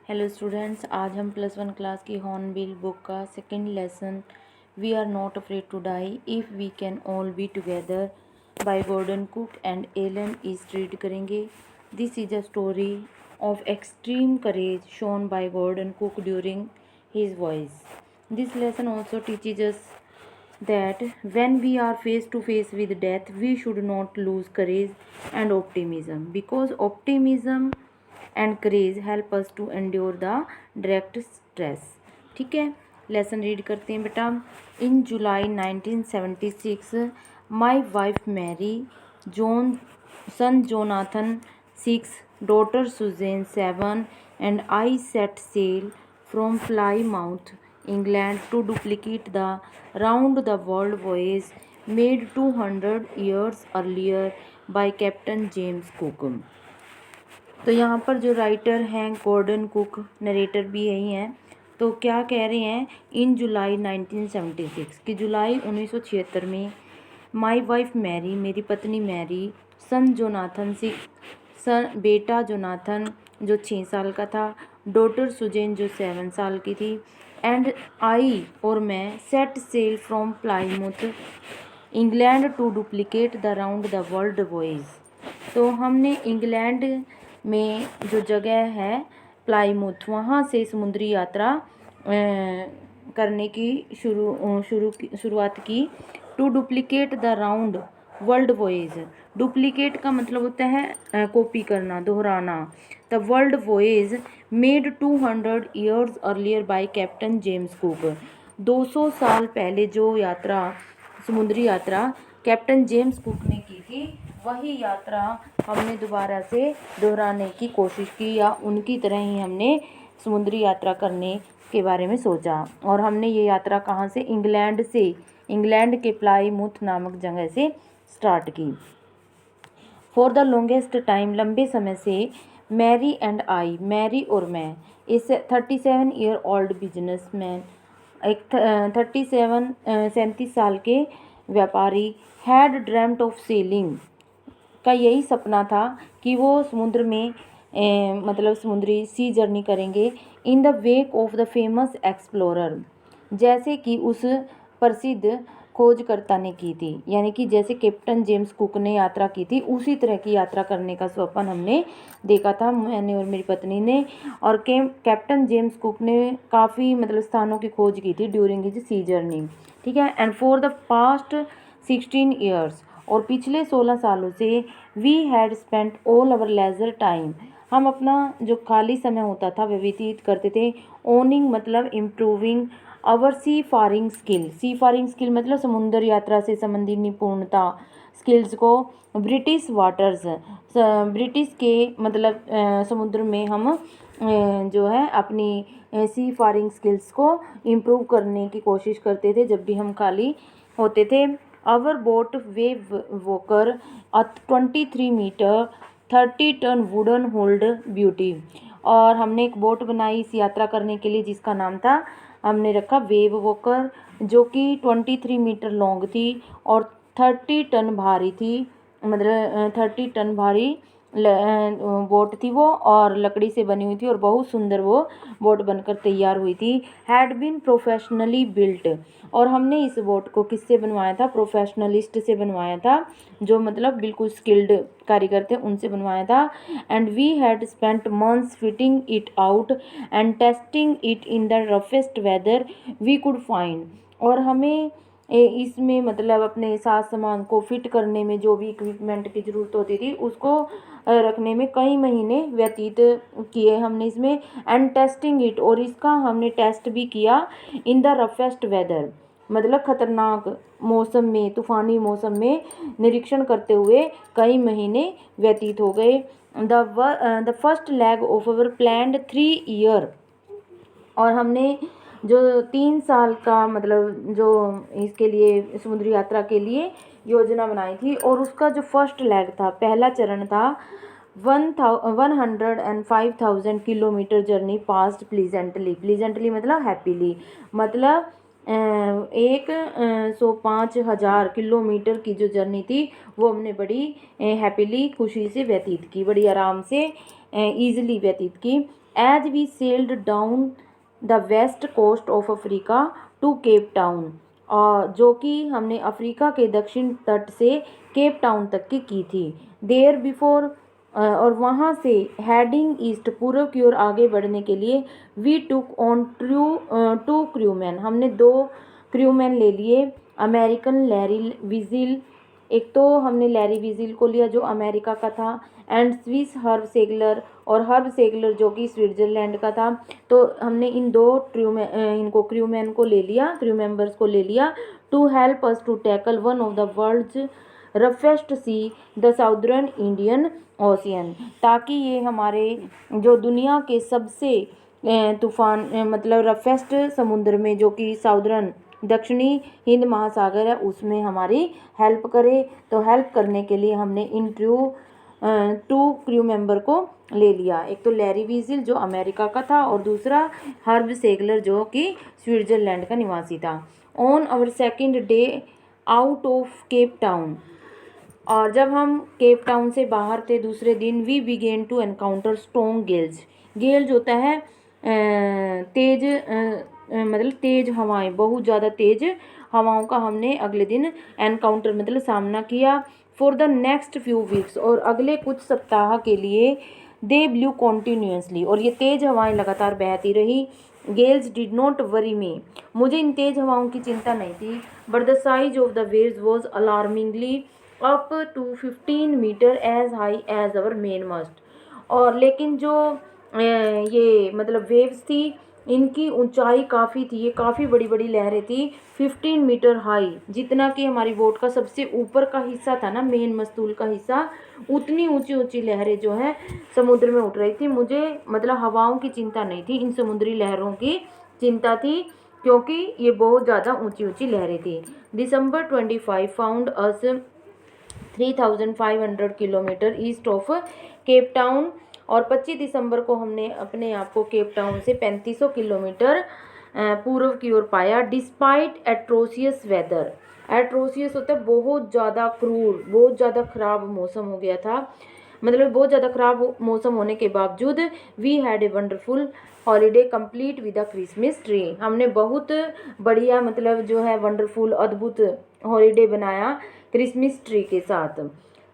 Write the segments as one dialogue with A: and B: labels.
A: Hello students, आज हम +1 class की हॉर्नबिल बुक का second lesson we are not afraid to die if we can all be together by Gordon Cook and Alan East read करेंगे। This is a story of extreme courage shown by Gordon Cook during his voice. This lesson also teaches us that when we are face to face with death we should not lose courage and optimism because optimism and courage help us to endure the direct stress। ठीक है, lesson read करते हैं बेटा। In July 1976 my wife Mary, John son Jonathan 6, daughter Suzanne 7 and I set sail from Plymouth, England to duplicate the round the world voyage made 200 years earlier by Captain James Cook। तो यहाँ पर जो writer हैं Gordon cook, narrator भी यही हैं। तो क्या कह रहे हैं, इन जुलाई 1976 कि जुलाई 1976 में माई वाइफ मैरी, मेरी पत्नी मैरी, सन जोनाथन 6, सन बेटा जोनाथन जो 6 साल का था, डॉटर सुजैन जो 7 साल की थी, एंड आई और मैं set sail from Plymouth England to duplicate the round the world voyage. तो हमने इंग्लैंड में जो जगह है प्लाईमूथ, वहाँ से समुद्री यात्रा करने की शुरुआत की। To duplicate the round world voyage, duplicate का मतलब होता है कॉपी करना, दोहराना। The world voyage made 200 years earlier by captain James Cook, 200 साल पहले जो यात्रा, समुद्री यात्रा कैप्टन जेम्स कुक ने की थी, वही यात्रा हमने दोबारा से दोहराने की कोशिश की, या उनकी तरह ही हमने समुद्री यात्रा करने के बारे में सोचा। और हमने ये यात्रा कहाँ से, इंग्लैंड से, इंग्लैंड के प्लाईमूथ नामक जगह से स्टार्ट की। फॉर द लॉन्गेस्ट टाइम, लंबे समय से, मैरी एंड आई, मैरी और मैं, इस 37 ईयर ओल्ड बिजनेस मैन, एक 37 साल के व्यापारी, हैड ड्रीम्ड ऑफ सेलिंग, का यही सपना था कि वो समुद्र में मतलब समुद्री सी जर्नी करेंगे। In the wake of the famous explorer, जैसे कि उस प्रसिद्ध खोजकर्ता ने की थी, यानी कि जैसे कैप्टन जेम्स कुक ने यात्रा की थी उसी तरह की यात्रा करने का स्वप्न हमने देखा था, मैंने और मेरी पत्नी ने। और कैप्टन जेम्स कुक ने काफ़ी मतलब स्थानों की खोज की थी ड्यूरिंग हिज सी जर्नी। ठीक है, and for the past 16 years, और पिछले 16 सालों से, we had spent all our leisure time, हम अपना जो खाली समय होता था वह व्यतीत करते थे। ओनिंग मतलब improving our seafaring skill, seafaring skill मतलब समुद्र यात्रा से संबंधित निपुणता, स्किल्स को। ब्रिटिश वाटर्स, ब्रिटिश के मतलब समुद्र में हम जो है अपनी सी फारिंग स्किल्स को इम्प्रूव करने की कोशिश करते थे जब भी हम खाली होते थे। Our boat Wave Walker 23 metre 30 ton wooden hulled beauty, और हमने एक बोट बनाई इस यात्रा करने के लिए जिसका नाम था, हमने रखा वेव वॉकर, जो कि 23 मीटर लॉन्ग थी और 30 टन भारी थी, मतलब 30 टन भारी बोट थी वो, और लकड़ी से बनी हुई थी और बहुत सुंदर वो बोट बनकर तैयार हुई थी। हैड बीन प्रोफेशनली बिल्ट, और हमने इस बोट को किससे बनवाया था, प्रोफेशनलिस्ट से बनवाया था, जो मतलब बिल्कुल स्किल्ड कारीगर थे उनसे बनवाया था। And we had spent months fitting it out and testing it in the roughest weather we could find, और हमें इसमें मतलब अपने साथ सामान को फिट करने में जो भी इक्विपमेंट की ज़रूरत होती थी उसको रखने में कई महीने व्यतीत किए हमने इसमें। एंड टेस्टिंग इट, और इसका हमने टेस्ट भी किया, इन द रफेस्ट वेदर मतलब खतरनाक मौसम में, तूफ़ानी मौसम में निरीक्षण करते हुए कई महीने व्यतीत हो गए। The first leg of our planned 3 year, और हमने जो 3 साल का मतलब जो इसके लिए समुद्री यात्रा के लिए योजना बनाई थी, और उसका जो फर्स्ट लेग था, पहला चरण था, 105,000 kilometre journey past pleasantly, pleasantly मतलब हैप्पीली, मतलब 105,000 किलोमीटर की जो जर्नी थी वो हमने बड़ी हैप्पीली, खुशी से व्यतीत की, बड़ी आराम से ईजिली व्यतीत की। As we sailed down the west coast of Africa to Cape Town, और जो कि हमने अफ्रीका के दक्षिण तट से केप टाउन तक की थी। देयर बिफोर, और वहाँ से हेडिंग ईस्ट, पूर्व की ओर आगे बढ़ने के लिए, we took on to crewman, हमने 2 क्रूमैन ले लिए। अमेरिकन लैरी विजिल, एक तो हमने लैरी विजिल को लिया जो अमेरिका का था, एंड स्विस हर्ब सेगलर, और हर्ब सेगलर जो कि स्विट्जरलैंड का था। तो हमने इन 2 क्रूमैन को ले लिया, क्रू मेंबर्स को ले लिया, to help us to tackle one of the world's roughest sea, the southern Indian ocean, ताकि ये हमारे जो दुनिया के सबसे तूफान मतलब रफेस्ट समुद्र में, जो कि साउदर्न दक्षिणी हिंद महासागर है, उसमें हमारी हेल्प करे। तो हेल्प करने के लिए हमने इन 2 क्रू मेंबर को ले लिया, एक तो लैरी विजिल जो अमेरिका का था, और दूसरा हर्ब सेगलर जो कि स्विट्जरलैंड का निवासी था। On our second day out of Cape Town, और जब हम केप टाउन से बाहर थे दूसरे दिन, we began to encounter strong gales. Gales होता है तेज मतलब तेज हवाएं, बहुत ज़्यादा तेज हवाओं का हमने अगले दिन एनकाउंटर मतलब सामना किया। For the next few weeks, और अगले कुछ सप्ताह के लिए, दे ब्लू कॉन्टीन्यूसली, और ये तेज हवाएं लगातार बहती रही। Gales did not worry me, मुझे इन तेज हवाओं की चिंता नहीं थी। But the size of the waves was alarmingly up to 15 metre as high as our main mast, और लेकिन जो ये मतलब वेव्स थी, इनकी ऊंचाई काफ़ी थी, ये काफ़ी बड़ी बड़ी लहरें थी, 15 मीटर हाई, जितना कि हमारी बोट का सबसे ऊपर का हिस्सा था ना, मेन मस्तूल का हिस्सा, उतनी ऊंची ऊंची लहरें जो है समुद्र में उठ रही थी। मुझे मतलब हवाओं की चिंता नहीं थी, इन समुद्री लहरों की चिंता थी, क्योंकि ये बहुत ज़्यादा ऊंची ऊंची लहरें थी। दिसंबर 25 found us 3500 kilometre east of Cape Town, और 25 दिसंबर को हमने अपने आप को केप टाउन से 3500 किलोमीटर पूर्व की ओर पाया। डिस्पाइट एट्रोसियस वेदर, एट्रोसियस होता है बहुत ज़्यादा क्रूर, बहुत ज़्यादा ख़राब मौसम हो गया था, मतलब बहुत ज़्यादा ख़राब मौसम होने के बावजूद, we had a wonderful holiday complete with a Christmas tree, हमने बहुत बढ़िया मतलब जो है वंडरफुल अद्भुत हॉलीडे बनाया क्रिसमस ट्री के साथ।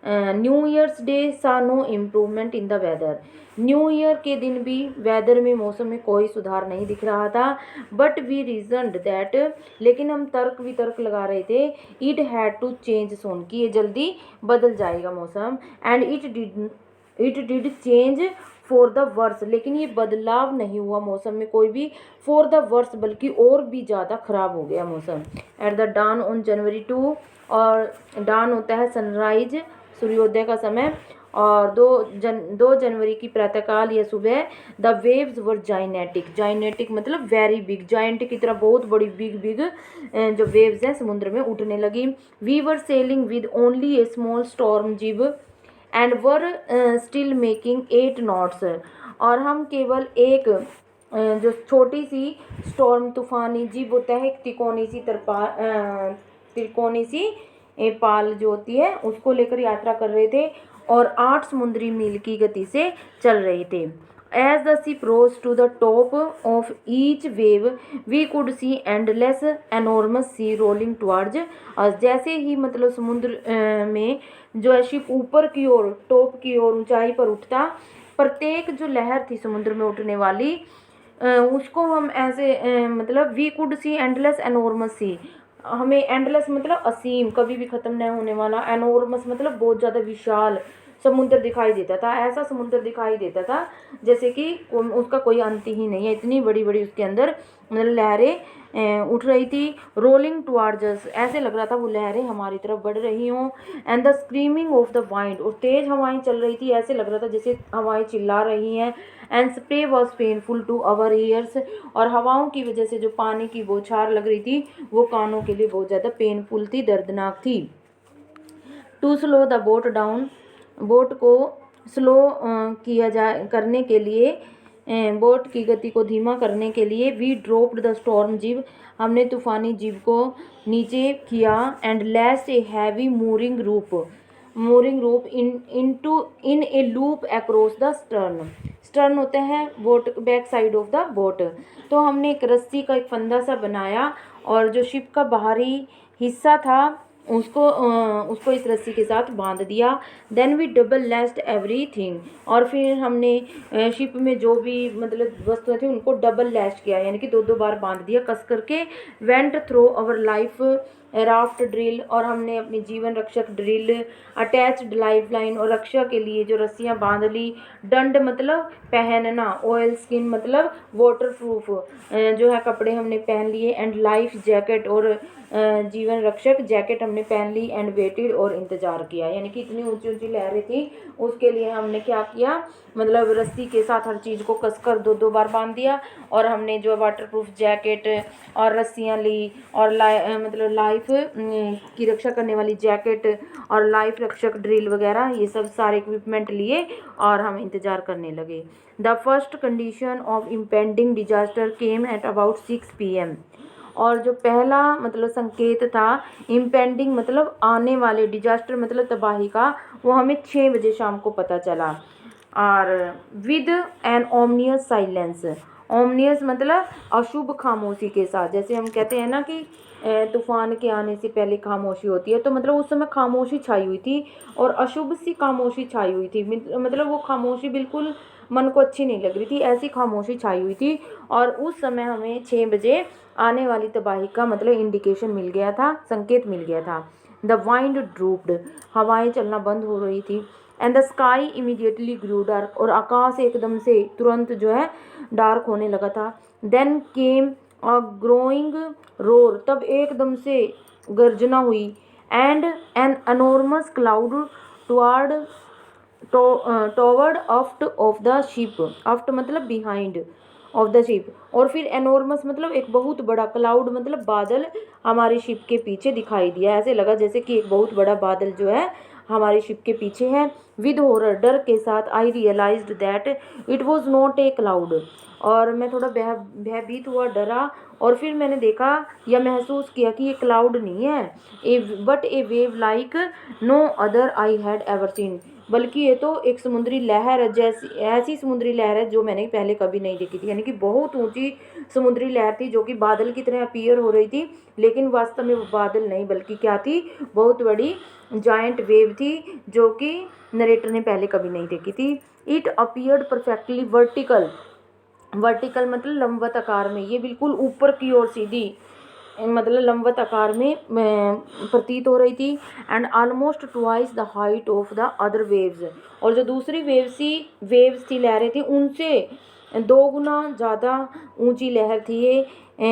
A: New Year's day saw no improvement in the weather, New Year के दिन भी वेदर में, मौसम में कोई सुधार नहीं दिख रहा था। बट वी रीजनड दैट, लेकिन हम तर्क वितर्क लगा रहे थे, it had to change soon, कि ये जल्दी बदल जाएगा मौसम, and it did change for the worse, लेकिन ये बदलाव नहीं हुआ मौसम में कोई भी फॉर द वर्स, बल्कि और भी ज़्यादा ख़राब हो गया मौसम। At the dawn on January 2, और डान होता है सनराइज, सूर्योदय का समय, और 2 जनवरी की प्रातःकाल या सुबह, द वेव्स वर जाइनेटिक, जाइनेटिक मतलब वेरी बिग, जाइंट की तरह बहुत बड़ी बिग बिग जो वेव्स हैं समुद्र में उठने लगी। We were sailing with only a small storm jib and were still making 8 knots, और हम केवल एक जो छोटी सी स्टॉर्म तूफानी जिब होता है, एक त्रिकोणी सी पाल जो होती है, उसको लेकर यात्रा कर रहे थे, और 8 समुद्री मील की गति से चल रहे थे। As the ship rose to the top of each wave we could see endless enormous sea rolling towards us, जैसे ही मतलब समुद्र में जो है शिप ऊपर की ओर, टॉप की ओर, ऊंचाई पर उठता, प्रत्येक जो लहर थी समुद्र में उठने वाली, उसको हम ऐसे मतलब we could see endless enormous sea, हमें एंडलेस मतलब असीम, कभी भी ख़त्म नहीं होने वाला, एनॉर्मस मतलब बहुत ज़्यादा विशाल समुद्र दिखाई देता था, ऐसा समुद्र दिखाई देता था जैसे कि उसका कोई अंत ही नहीं है, इतनी बड़ी बड़ी उसके अंदर मतलब लहरें उठ रही थी। रोलिंग टुवर्ड्स अस, ऐसे लग रहा था वो लहरें हमारी तरफ बढ़ रही हों। And the screaming of the wind, और तेज़ हवाएं चल रही थी, ऐसे लग रहा था जैसे हवाएं चिल्ला रही हैं। And spray was painful to our ears, और हवाओं की वजह से जो पानी की बौछार लग रही थी वो कानों के लिए बहुत ज़्यादा पेनफुल थी, दर्दनाक थी। To slow the boat down, boat को स्लो करने के लिए, बोट की गति को धीमा करने के लिए, वी ड्रॉप्ड द स्टॉर्म जिब, हमने तूफ़ानी जिब को नीचे किया। एंड लेस्ट ए हैवी मूरिंग रूप, mooring rope in a loop across the stern. Stern होता है boat back side of the boat. तो हमने एक रस्सी का एक फंदा सा बनाया और जो शिप का बाहरी हिस्सा था उसको इस रस्सी के साथ बांध दिया। Then we double lashed everything, और फिर हमने शिप में जो भी मतलब वस्तुएं थी उनको डबल लेस्ट किया, यानी कि 2-2 बार बांध दिया कस करके। Went through our life raft drill, और हमने अपनी जीवन रक्षक ड्रिल, अटैच्ड लाइफ लाइन, और रक्षा के लिए जो रस्सियाँ बांध ली। डंड मतलब पहनना, ऑयल स्किन मतलब वाटर प्रूफ जो है कपड़े हमने पहन लिए। एंड लाइफ जैकेट, और जीवन रक्षक जैकेट हमने पहन ली। एंड वेटेड, और इंतज़ार किया, यानी कि इतनी ऊंची ऊंची लहरें थी उसके लिए हमने क्या किया, मतलब रस्सी के साथ हर चीज़ को कसकर 2-2 बार बांध दिया। और हमने जो वाटर प्रूफ जैकेट और रस्सियाँ ली, और मतलब लाइफ की रक्षा करने वाली जैकेट और लाइफ रक्षक ड्रिल वगैरह ये सब सारे इक्विपमेंट लिए और हम इंतज़ार करने लगे। The first condition of impending disaster came at about 6 PM, और जो पहला मतलब संकेत था इम्पेंडिंग मतलब आने वाले, डिजास्टर मतलब तबाही का, वो हमें 6 बजे शाम को पता चला। और विद एन ओमनियस साइलेंस, ओमनियस मतलब अशुभ खामोशी के साथ। जैसे हम कहते हैं ना कि तूफान के आने से पहले खामोशी होती है, तो मतलब उस समय खामोशी छाई हुई थी और अशुभ सी खामोशी छाई हुई थी। मतलब वो खामोशी बिल्कुल मन को अच्छी नहीं लग रही थी, ऐसी खामोशी छाई हुई थी। और उस समय हमें 6 बजे आने वाली तबाही का मतलब इंडिकेशन मिल गया था, संकेत मिल गया था। द वाइंड ड्रूप्ड, हवाएं चलना बंद हो रही थी। And the sky immediately grew dark, और आकाश एकदम से तुरंत जो है डार्क होने लगा था। Then came a growing roar, तब एकदम से गर्जना हुई। And an enormous cloud toward toward aft of the ship, aft मतलब बिहाइंड ऑफ द शिप, और फिर एनोर्मस मतलब एक बहुत बड़ा, क्लाउड मतलब बादल हमारी शिप के पीछे दिखाई दिया। ऐसे लगा जैसे कि एक बहुत बड़ा बादल जो है हमारी शिप के पीछे है। विद हॉरर, डर के साथ, I realized that it was not a cloud, और मैं थोड़ा भयभीत हुआ, डरा, और फिर मैंने देखा या महसूस किया कि ये क्लाउड नहीं है, but a wave like no other I had ever seen, बल्कि ये तो एक समुद्री लहर है, जैसी ऐसी समुद्री लहर है जो मैंने पहले कभी नहीं देखी थी। यानी कि बहुत ऊंची समुद्री लहर थी जो कि बादल की तरह अपीयर हो रही थी, लेकिन वास्तव में वो बादल नहीं बल्कि क्या थी, बहुत बड़ी जायंट वेव थी जो कि नरेटर ने पहले कभी नहीं देखी थी। It appeared perfectly vertical, vertical मतलब लंबवत आकार में, ये बिल्कुल ऊपर की ओर सीधी मतलब लंबवत आकार में प्रतीत हो रही थी। And almost twice the height of the other waves, और जो दूसरी वेव्स थी, लहरें थी, उनसे 2 गुना ज़्यादा ऊंची लहर थी ये।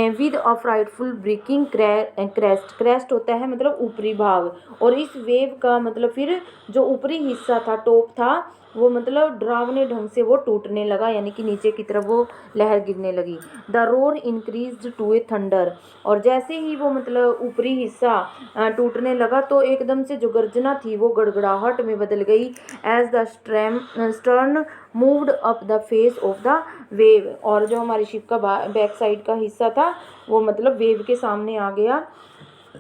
A: With a frightful breaking crest, crest होता है मतलब ऊपरी भाग, और इस वेव का मतलब फिर जो ऊपरी हिस्सा था, टॉप था, वो मतलब डरावने ढंग से वो टूटने लगा, यानी कि नीचे की तरफ वो लहर गिरने लगी। The roar increased to a thunder, और जैसे ही वो मतलब ऊपरी हिस्सा टूटने लगा तो एकदम से जो गर्जना थी वो गड़गड़ाहट में बदल गई। As the stern moved up the face of the wave, और जो हमारी शिप का बैक साइड का हिस्सा था वो मतलब वेव के सामने आ गया,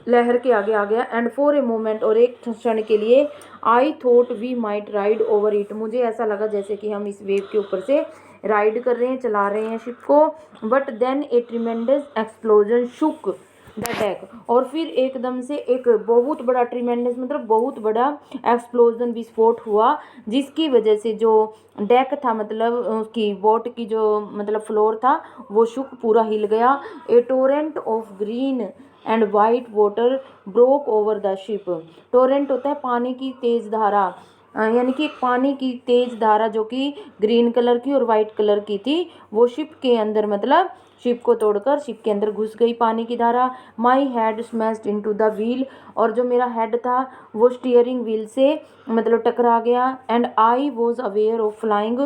A: लहर के आगे आ गया। एंड फॉर ए मोमेंट, और एक क्षण के लिए, I thought we might ride over it, मुझे ऐसा लगा जैसे कि हम इस वेव के ऊपर से राइड कर रहे हैं, चला रहे हैं शिप को। But then a tremendous explosion shook the deck, और फिर एकदम से एक बहुत बड़ा, ट्रिमेंडस मतलब बहुत बड़ा एक्सप्लोजन, विस्फोट हुआ, जिसकी वजह से जो डेक था मतलब उसकी बोट की जो मतलब फ्लोर था वो शुक, पूरा हिल गया। A torrent of green and white water broke over the ship, torrent होता है पानी की तेज धारा, यानी कि पानी की तेज धारा जो कि ग्रीन कलर की और वाइट कलर की थी, वो शिप के अंदर मतलब शिप को तोड़कर शिप के अंदर घुस गई पानी की धारा। My head smashed into the wheel, और जो मेरा हेड था वो स्टीयरिंग व्हील से मतलब टकरा गया। And I was aware of flying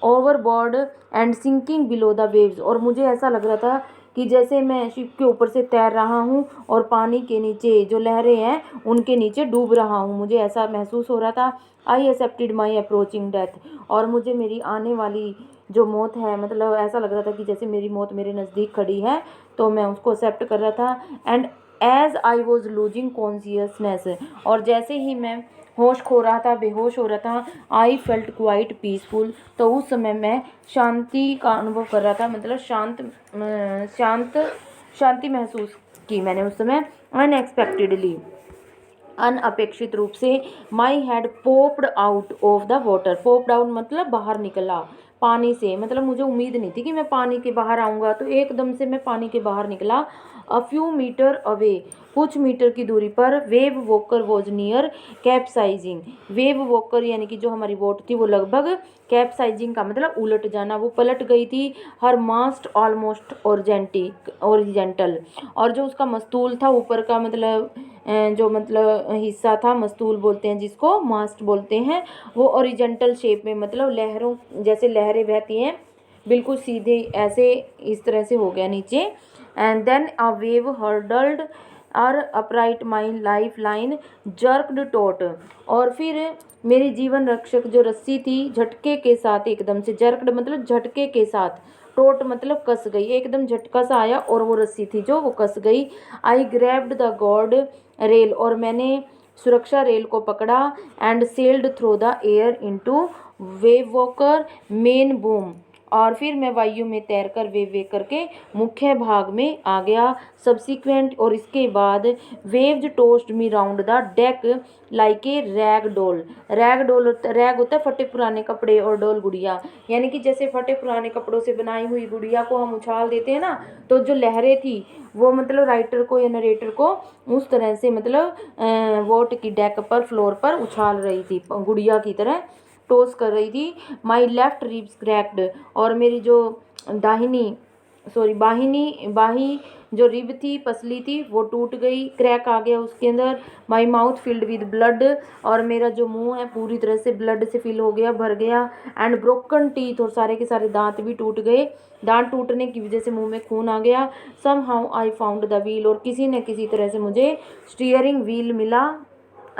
A: overboard and sinking below the waves, और मुझे ऐसा लग रहा था कि जैसे मैं शिप के ऊपर से तैर रहा हूँ और पानी के नीचे जो लहरें हैं उनके नीचे डूब रहा हूँ, मुझे ऐसा महसूस हो रहा था। I accepted my approaching death, और मुझे मेरी आने वाली जो मौत है मतलब ऐसा लग रहा था कि जैसे मेरी मौत मेरे नज़दीक खड़ी है, तो मैं उसको एक्सेप्ट कर रहा था। And as I was losing consciousness, और जैसे ही मैं होश खो रहा था, बेहोश हो रहा था। आई फेल्ट क्वाइट पीसफुल, तो उस समय मैं शांति का अनुभव कर रहा था, मतलब शांति महसूस की मैंने उस समय। अनएक्सपेक्टेडली, अनअपेक्षित रूप से, my head popped out of the water. Popped out मतलब बाहर निकला पानी से, मतलब मुझे उम्मीद नहीं थी कि मैं पानी के बाहर आऊँगा, तो एकदम से मैं पानी के बाहर निकला। अ फ्यू मीटर अवे, कुछ मीटर की दूरी पर, wave walker was near capsizing. Wave walker यानी कि जो हमारी बोट थी वो लगभग, कैप्साइजिंग का मतलब उलट जाना, वो पलट गई थी। हर मास्ट ऑलमोस्ट ओरिजेंटल, और जो उसका मस्तूल था ऊपर का, मतलब जो मतलब हिस्सा था, मस्तूल बोलते हैं जिसको, मास्ट बोलते हैं, वो ओरिजेंटल शेप में, मतलब लहरों जैसे लहरें बहती हैं बिल्कुल सीधे ऐसे, इस तरह से हो गया नीचे। एंड देन अ वेव हर्डल्ड और अपराइट माई लाइफ लाइन जर्कड टोट, और फिर मेरी जीवन रक्षक जो रस्सी थी झटके के साथ एकदम से, जर्कड मतलब झटके के साथ, टोट मतलब कस गई, एकदम झटका सा आया और वो रस्सी थी जो वो कस गई। आई ग्रैब्ड द गॉड रेल, और मैंने सुरक्षा रेल को पकड़ा। And sailed through the air into wave walker main boom, और फिर मैं वायु में तैरकर वेव करके मुख्य भाग में आ गया। सब्सिक्वेंट, और इसके बाद, waves toast me round the deck like a rag डोल। रैग होता है फटे पुराने कपड़े, और डोल गुड़िया, यानी कि जैसे फटे पुराने कपड़ों से बनाई हुई गुड़िया को हम उछाल देते हैं ना, तो जो लहरें थी वो मतलब राइटर को या नरेटर को उस तरह से, मतलब वोट की डेक पर, फ्लोर पर उछाल रही थी, गुड़िया की तरह टॉस कर रही थी। माई लेफ्ट रिब्स क्रैक्ड, और मेरी जो बाही जो रिब थी, पसली थी, वो टूट गई, क्रैक आ गया उसके अंदर। My mouth filled with blood, और मेरा जो मुंह है पूरी तरह से ब्लड से फिल हो गया, भर गया। एंड ब्रोकन टीथ, और सारे के सारे दांत भी टूट गए, दांत टूटने की वजह से मुंह में खून आ गया। Somehow I found the wheel, और किसी न किसी तरह से मुझे स्टीयरिंग व्हील मिला।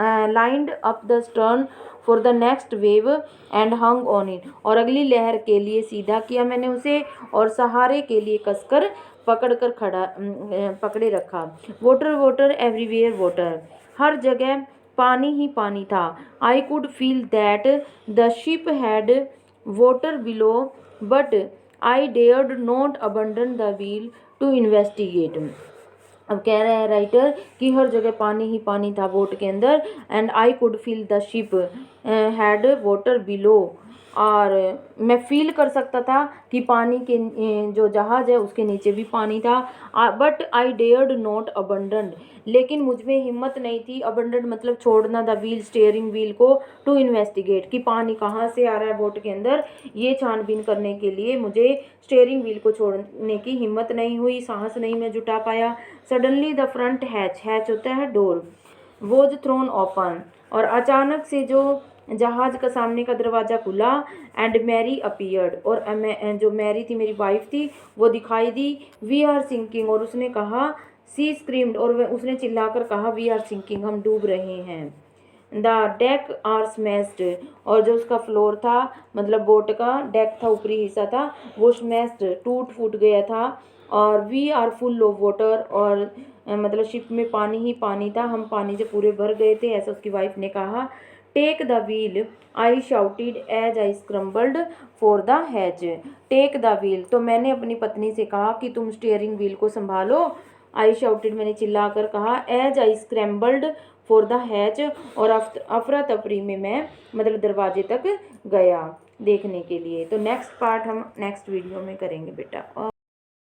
A: Lined up the stern for the next wave and hung on it, और अगली लहर के लिए सीधा किया मैंने उसे, और सहारे के लिए कसकर पकड़े रखा। वाटर वाटर एवरीवेयर वाटर, हर जगह पानी ही पानी था। I could feel that the ship had water below, but I dared not abandon the wheel to investigate. अब कह रहा है राइटर कि हर जगह पानी ही पानी था बोट के अंदर। And I could feel the ship had water below, और मैं फील कर सकता था कि पानी के जो जहाज़ है उसके नीचे भी पानी था। But I dared not abandon, लेकिन मुझ में हिम्मत नहीं थी, अबंडन मतलब छोड़ना, द व्हील स्टीयरिंग व्हील को, टू इन्वेस्टिगेट कि पानी कहाँ से आ रहा है बोट के अंदर, ये छानबीन करने के लिए मुझे स्टीयरिंग व्हील को छोड़ने की हिम्मत नहीं हुई, साहस नहीं मैं जुटा पाया। सडनली द फ्रंट हैच होता है डोर, वॉज थ्रोन ओपन, और अचानक से जो जहाज का सामने का दरवाज़ा खुला। एंड मैरी अपीयर्ड, और जो मैरी थी मेरी वाइफ थी वो दिखाई दी। वी आर सिंकिंग, और उसने कहा, सी स्क्रीम्ड, और उसने चिल्लाकर कहा, वी आर सिंकिंग, हम डूब रहे हैं। द डेक आर स्मैश्ड, और जो उसका फ्लोर था, मतलब बोट का डेक था, ऊपरी हिस्सा था, वो स्मैश्ड टूट फूट गया था। और we are full of water, और मतलब शिप में पानी ही पानी था, हम पानी से पूरे भर गए थे, ऐसा उसकी वाइफ ने कहा। Take the wheel, I shouted as I scrambled for the hatch. Take the wheel, तो मैंने अपनी पत्नी से कहा कि तुम स्टीयरिंग व्हील को संभालो। आई शाउटेड, मैंने चिल्लाकर कहा। As I scrambled for the hatch, और अफरा तफरी में मैं मतलब दरवाजे तक गया देखने के लिए। तो नेक्स्ट पार्ट हम नेक्स्ट वीडियो में करेंगे बेटा। और